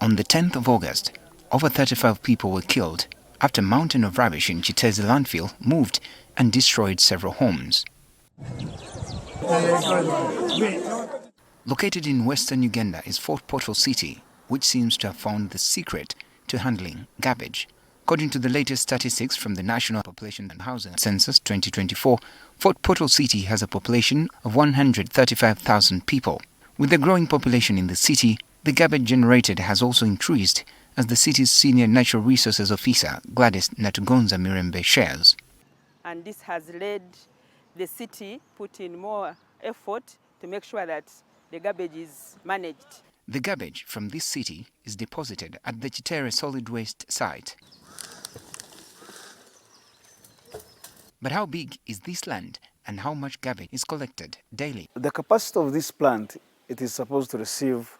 On the 10th of August, over 35 people were killed after a mountain of rubbish in Kitere's landfill moved and destroyed several homes. Located in western Uganda is Fort Portal City, which seems to have found the secret to handling garbage. According to the latest statistics from the National Population and Housing Census 2024, Fort Portal City has a population of 135,000 people. With the growing population in the city, the garbage generated has also increased, as the city's senior natural resources officer, Gladys Natugonza Mirembe, shares. And this has led the city put in more effort to make sure that the garbage is managed. The garbage from this city is deposited at the Kitere solid waste site. But how big is this land and how much garbage is collected daily? The capacity of this plant, it is supposed to receive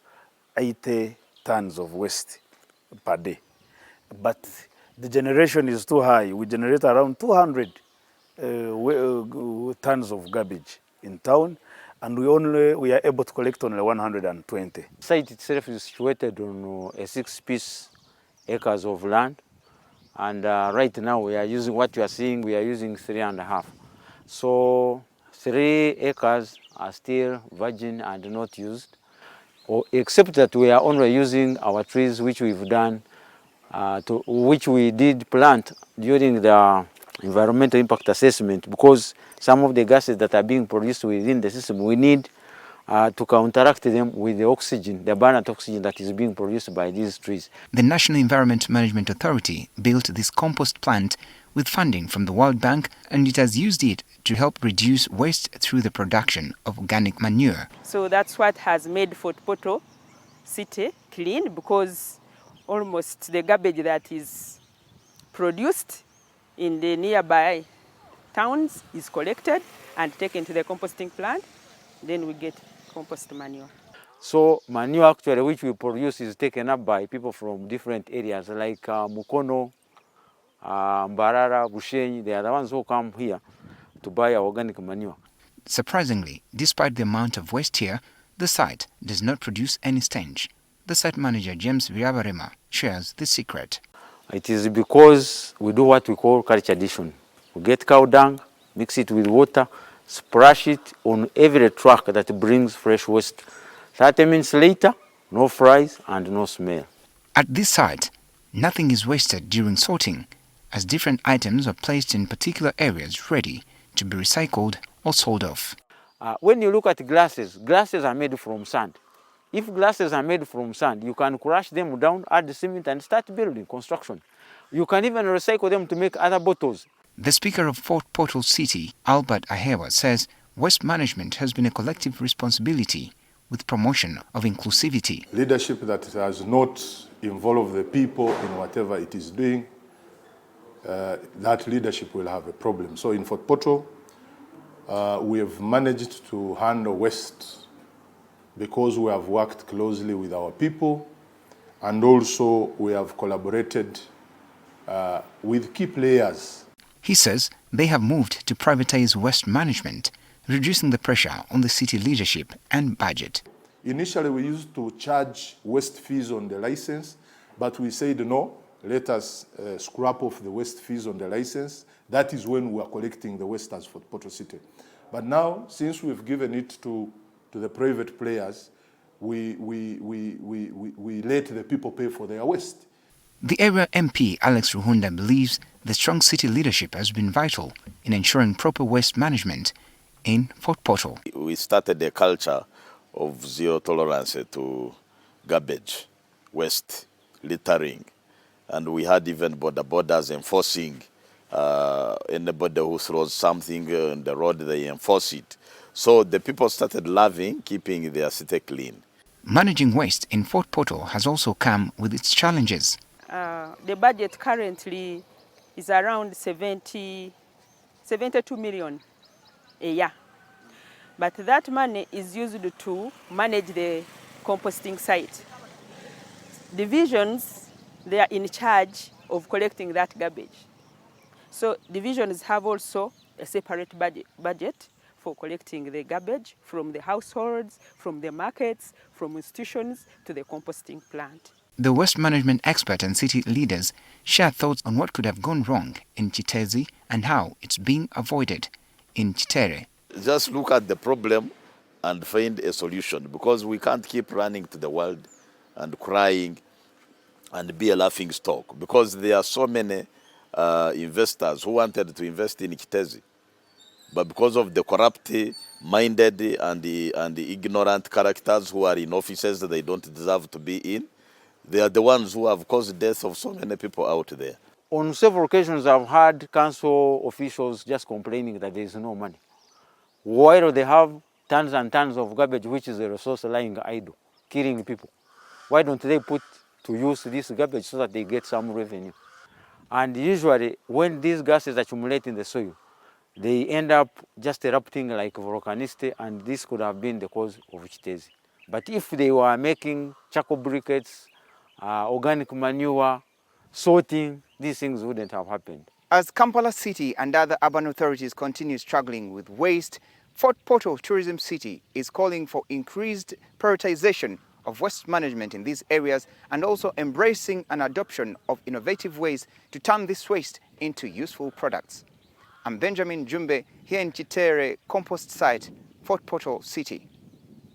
80 tons of waste per day. But the generation is too high. We generate around 200 tons of garbage in town, and we are able to collect only 120. The site itself is situated on a 6 acres of land, and right now we are using, what you are seeing, we are using 3.5. So 3 acres are still virgin and not used, except that we are only using our trees which we've done, which we did plant during the environmental impact assessment, because some of the gases that are being produced within the system, we need to counteract them with the oxygen, the abundant oxygen that is being produced by these trees. The National Environment Management Authority built this compost plant with funding from the World Bank, and it has used it to help reduce waste through the production of organic manure. So that's what has made Fort Portal City clean, because almost the garbage that is produced in the nearby towns is collected and taken to the composting plant. Then we get compost manure. So manure actually which we produce is taken up by people from different areas like Mukono, Mbarara, Bushenyi. They are the ones who come here to buy our organic manure. Surprisingly, despite the amount of waste here, the site does not produce any stench. The site manager, James Virabarema, shares the secret. It is because we do what we call culture addition. We get cow dung, mix it with water, splash it on every truck that brings fresh waste. 30 minutes later, no flies and no smell. At this site, nothing is wasted during sorting, as different items are placed in particular areas ready to be recycled or sold off. When you look at glasses, glasses are made from sand. If glasses are made from sand, you can crush them down, add the cement and start building, construction. You can even recycle them to make other bottles. The Speaker of Fort Portal City, Albert Ahewa, says waste management has been a collective responsibility with promotion of inclusivity. Leadership that does not involve the people in whatever it is doing, that leadership will have a problem. So in Fort Portal, we have managed to handle waste because we have worked closely with our people, and also we have collaborated with key players. He says they have moved to privatize waste management, reducing the pressure on the city leadership and budget. Initially, we used to charge waste fees on the license, but we said no, let us scrap off the waste fees on the license. That is when we are collecting the waste as Fort Portal City. But now, since we've given it to the private players, we let the people pay for their waste. The area MP, Alex Ruhunda, believes the strong city leadership has been vital in ensuring proper waste management in Fort Portal. We started a culture of zero tolerance to garbage, waste, littering, and we had even borders enforcing anybody who throws something on the road, they enforce it. So the people started loving keeping their city clean. Managing waste in Fort Portal has also come with its challenges. The budget currently is around 72 million a year. But that money is used to manage the composting site. Divisions, they are in charge of collecting that garbage. So divisions have also a separate budget for collecting the garbage from the households, from the markets, from institutions to the composting plant. The waste management expert and city leaders share thoughts on what could have gone wrong in Kitere and how it's being avoided in Kitere. Just look at the problem and find a solution, because we can't keep running to the world and crying and be a laughing stock, because there are so many investors who wanted to invest in Kitere, but because of the corrupt-minded and the ignorant characters who are in offices that they don't deserve to be in, they are the ones who have caused the death of so many people out there. On several occasions, I've heard council officials just complaining that there is no money, while they have tons and tons of garbage, which is a resource lying idle, killing people. Why don't they put to use this garbage so that they get some revenue? And usually, when these gases accumulate in the soil, they end up just erupting like volcanicity, and this could have been the cause of Kitere. But if they were making charcoal briquettes, organic manure, sorting, these things wouldn't have happened. As Kampala City and other urban authorities continue struggling with waste, Fort Portal Tourism City is calling for increased prioritization of waste management in these areas and also embracing an adoption of innovative ways to turn this waste into useful products. I'm Benjamin Jumbe here in Kitere Compost Site, Fort Portal City.